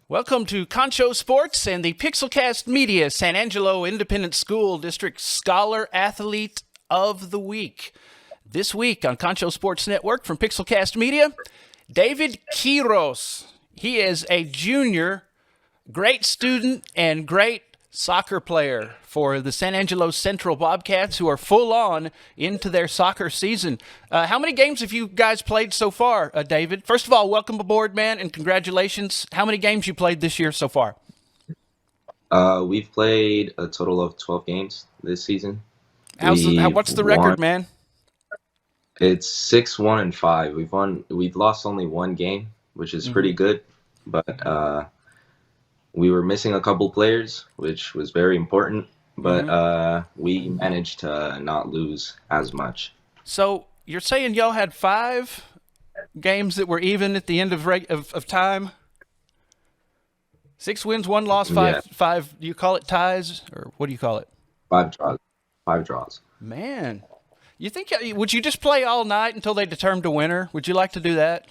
Welcome to Concho Sports and the Pixelcast Media San Angelo Independent School District Scholar Athlete of the Week. This week on Concho Sports Network from Pixelcast Media, David Quiros. He is a junior, great student, and great soccer player for the San Angelo Central Bobcats, who are full on into their soccer season. How many games have you guys played so far, David? First of all, welcome aboard, man, and congratulations. How many games you played this year so far? We've played a total of 12 games this season. What's the record, man? It's 6-1-5. We've lost only one game, which is pretty good, but we were missing a couple players, which was very important, but we managed to not lose as much. So you're saying y'all had 5 games that were even at the end of time? 6 wins, 1 loss, 5. Yeah. 5. Do you call it ties, or what do you call it? 5 draws. 5 draws. Man, would you just play all night until they determined a winner? Would you like to do that?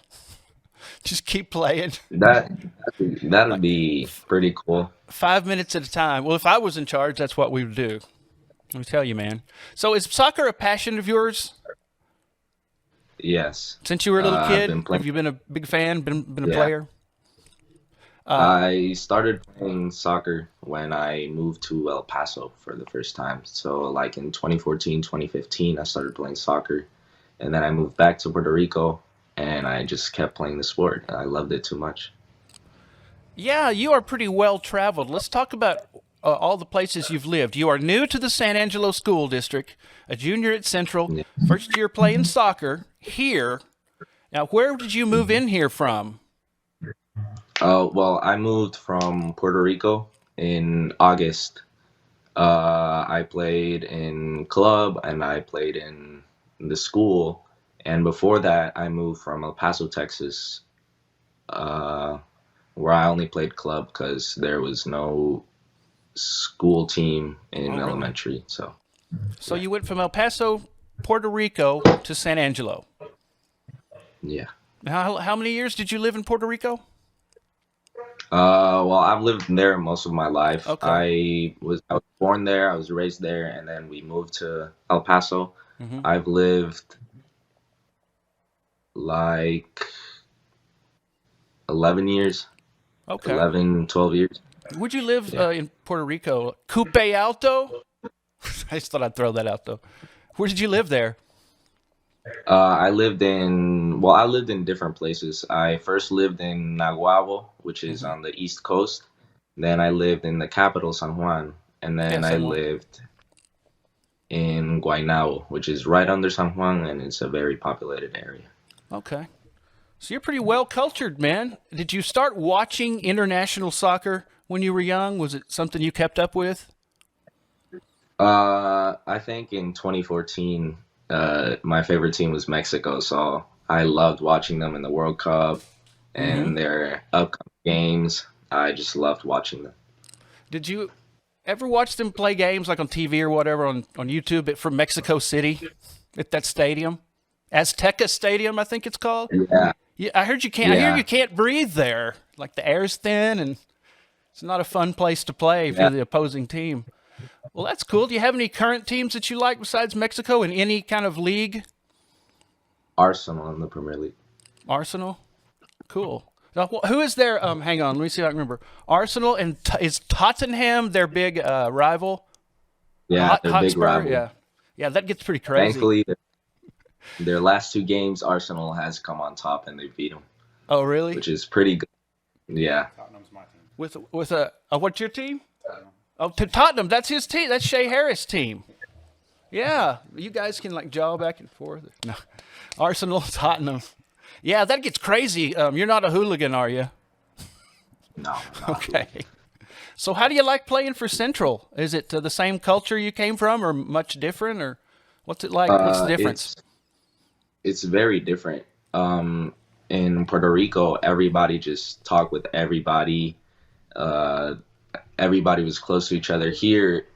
Just keep playing. That'd be pretty cool. 5 minutes at a time. Well, if I was in charge, that's what we would do. Let me tell you, man. So is soccer a passion of yours? Yes. Since you were a little kid, have you been a big fan, been a player? I started playing soccer when I moved to El Paso for the first time. So like in 2014, 2015, I started playing soccer. And then I moved back to Puerto Rico, and I just kept playing the sport. I loved it too much. Yeah, you are pretty well traveled. Let's talk about all the places you've lived. You are new to the San Angelo School District, a junior at Central, first year playing soccer here. Now, where did you move in here from? Well, I moved from Puerto Rico in August. I played in club and I played in the school. And before that, I moved from El Paso, Texas, where I only played club because there was no school team in elementary. So you went from El Paso, Puerto Rico, to San Angelo. yeah. How many years did you live in Puerto Rico? Well, I've lived there most of my life. Okay. I was born there, I was raised there, and then we moved to El Paso. I've lived like 11 years. Okay. 11, 12 years. Where'd you live in Puerto Rico? Coupe Alto? I just thought I'd throw that out, though. Where did you live there? I lived in different places. I first lived in Naguabo, which is on the East Coast. Then I lived in the capital, San Juan. And then I San Juan. lived in Guaynabo, which is right under San Juan, and it's a very populated area. Okay. So you're pretty well cultured, man. Did you start watching international soccer when you were young? Was it something you kept up with? I think in 2014, my favorite team was Mexico, so I loved watching them in the World Cup and their upcoming games. I just loved watching them. Did you ever watch them play games like on TV or whatever on YouTube from Mexico City at that stadium? Azteca Stadium, I think it's called. Yeah. Yeah, I heard you can't. I Yeah. hear you can't breathe there. Like the air's thin, and it's not a fun place to play if you're the opposing team. Well, that's cool. Do you have any current teams that you like besides Mexico in any kind of league? Arsenal in the Premier League. Arsenal, cool. Now, who is their? Hang on, let me see if I can remember. Arsenal and is Tottenham their big rival? Yeah, they're big Hotspur? rival. Yeah, that gets pretty crazy. Thankfully, their last 2 games, Arsenal has come on top and they beat them, Oh, really? which is pretty good. Yeah. Tottenham's my team. With a what's your team? Oh, to Tottenham. That's his team. That's Shea Harris' team. Yeah, you guys can like jaw back and forth. No, Arsenal, Tottenham. Yeah, that gets crazy. You're not a hooligan, are you? No. Okay. So how do you like playing for Central? Is it the same culture you came from, or much different, or what's it like? What's the difference? It's very different. In Puerto Rico, everybody just talked with everybody. Everybody was close to each other. Here,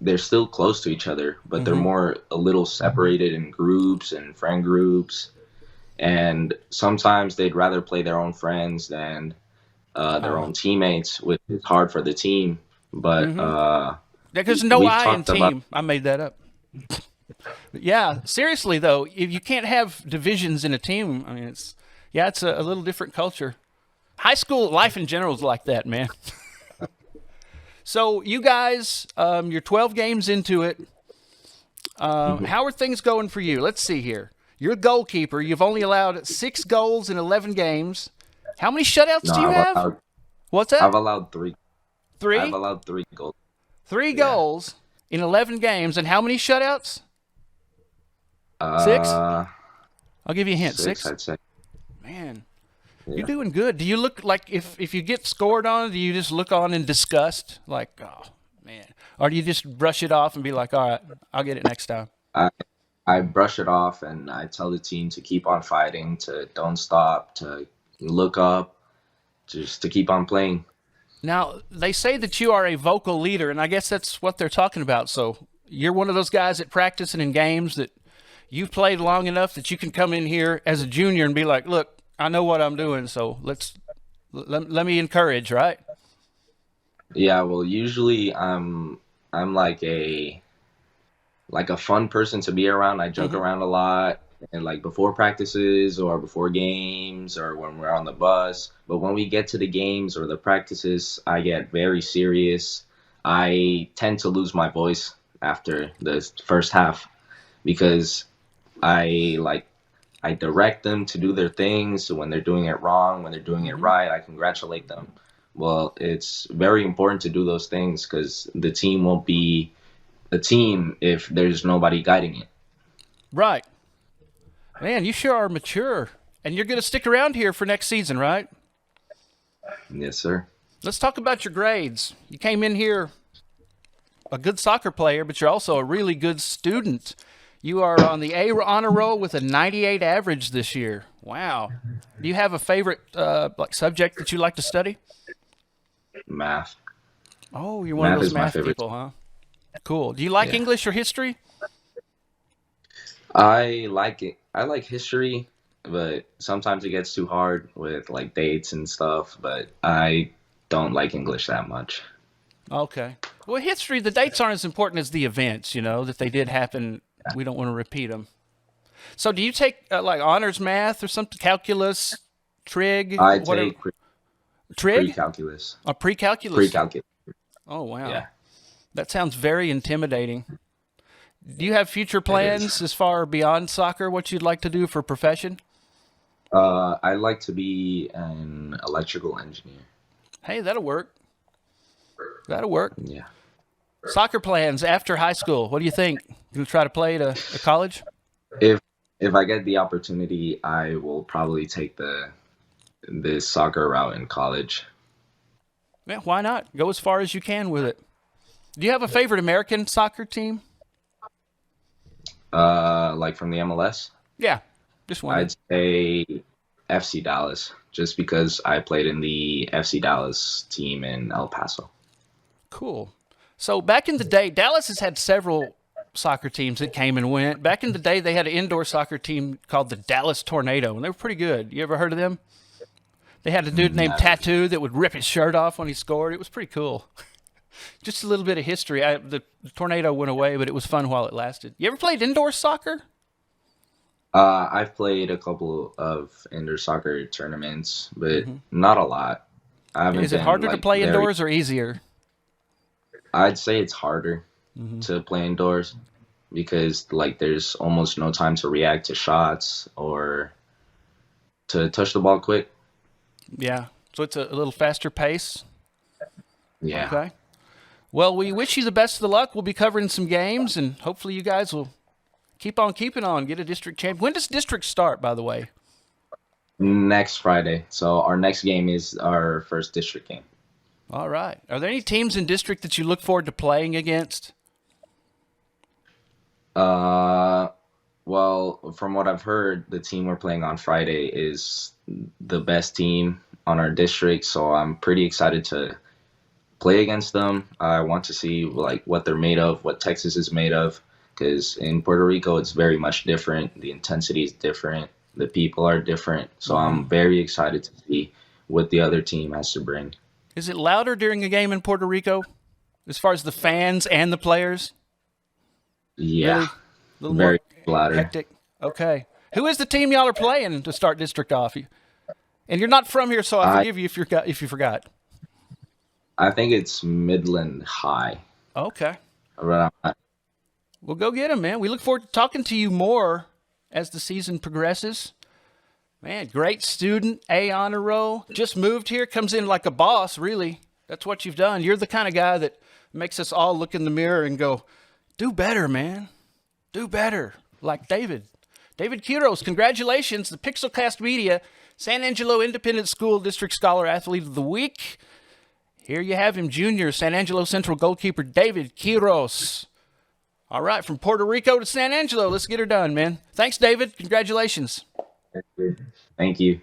they're still close to each other, but they're more a little separated in groups and friend groups. And sometimes they'd rather play their own friends than their own teammates, which is hard for the team. But There's no we've I in talked about. team. I made that up. Yeah, seriously though, if you can't have divisions in a team, I mean, it's a little different culture. High school life in general is like that, man. So you guys, you're 12 games into it. How are things going for you? Let's see here. You're a goalkeeper. You've only allowed 6 goals in 11 games. How many shutouts No, do you have? What's that? I've allowed 3. 3? I've allowed 3 goals. 3 goals in 11 games, and how many shutouts? 6? I'll give you a hint. 6? I'd say. Man, Yeah. you're doing good. Do you look like if you get scored on, do you just look on in disgust, like, oh man, or do you just brush it off and be like, all right, I'll get it next time? I brush it off and I tell the team to keep on fighting, to don't stop, to look up, just to keep on playing. Now they say that you are a vocal leader, and I guess that's what they're talking about. So you're one of those guys at practice and in games that you've played long enough that you can come in here as a junior and be like, look, I know what I'm doing, so let me encourage, right? Yeah, well, usually I'm like a fun person to be around. I joke around a lot, and like before practices or before games or when we're on the bus. But when we get to the games or the practices, I get very serious. I tend to lose my voice after the first half because I direct them to do their things. So when they're doing it wrong, when they're doing it right, I congratulate them. Well, it's very important to do those things because the team won't be a team if there's nobody guiding it. Right. Man, you sure are mature. And you're going to stick around here for next season, right? Yes, sir. Let's talk about your grades. You came in here a good soccer player, but you're also a really good student. You are on the A honor roll with a 98 average this year. Wow. Do you have a favorite subject that you like to study? Math. Oh, you're one of Math those is my math favorite. people, huh? Cool. Do you like Yeah. English or history? I like it. I like history, but sometimes it gets too hard with like dates and stuff, but I don't like English that much. Okay. Well, history, the dates aren't as important as the events, that they did happen. We don't want to repeat them. So do you take like honors math or something, calculus, trig, I whatever? take Trig? pre-calculus. Pre-calculus? Pre-calculus. Oh, wow. Yeah. That sounds very intimidating. Do you have future plans as far beyond soccer, what you'd like to do for profession? I'd like to be an electrical engineer. Hey, that'll work. That'll work. Yeah. Soccer plans after high school. What do you think? You gonna try to play at a college? If I get the opportunity, I will probably take the soccer route in college. Yeah, why not? Go as far as you can with it. Do you have a favorite American soccer team? Like from the MLS, Yeah, just one. I'd say FC Dallas, just because I played in the FC Dallas team in El Paso. Cool. So back in the day, Dallas has had several soccer teams that came and went. Back in the day, they had an indoor soccer team called the Dallas Tornado, and they were pretty good. You ever heard of them? They had a dude named No. Tattoo that would rip his shirt off when he scored. It was pretty cool. Just a little bit of history. The tornado went away, but it was fun while it lasted. You ever played indoor soccer? I've played a couple of indoor soccer tournaments, but not a lot. I haven't Is it been, harder to like, play very- indoors or easier? I'd say it's harder to play indoors because like there's almost no time to react to shots or to touch the ball quick. Yeah. So it's a little faster pace. Yeah. Okay. Well, we wish you the best of the luck. We'll be covering some games, and hopefully you guys will keep on keeping on, get a district champ. When does district start, by the way? Next Friday. So our next game is our first district game. All right. Are there any teams in district that you look forward to playing against? Well, from what I've heard, the team we're playing on Friday is the best team on our district, so I'm pretty excited to play against them. I want to see like what they're made of, what Texas is made of, because in Puerto Rico it's very much different. The intensity is different. The people are different. So I'm very excited to see what the other team has to bring. Is it louder during a game in Puerto Rico, as far as the fans and the players? Yeah, Really? A little very more louder. hectic. Okay. Who is the team y'all are playing to start district off? And you're not from here, so I forgive you if you forgot. I think it's Midland High. Okay. Around that. Well, go get them, man. We look forward to talking to you more as the season progresses. Man, great student, A honor roll. Just moved here, comes in like a boss, really. That's what you've done. You're the kind of guy that makes us all look in the mirror and go, do better, man. Do better. Like David. David Quiros, congratulations. The Pixelcast Media, San Angelo Independent School District Scholar Athlete of the Week. Here you have him, junior, San Angelo Central goalkeeper David Quiros. All right, from Puerto Rico to San Angelo. Let's get her done, man. Thanks, David. Congratulations. Thank you.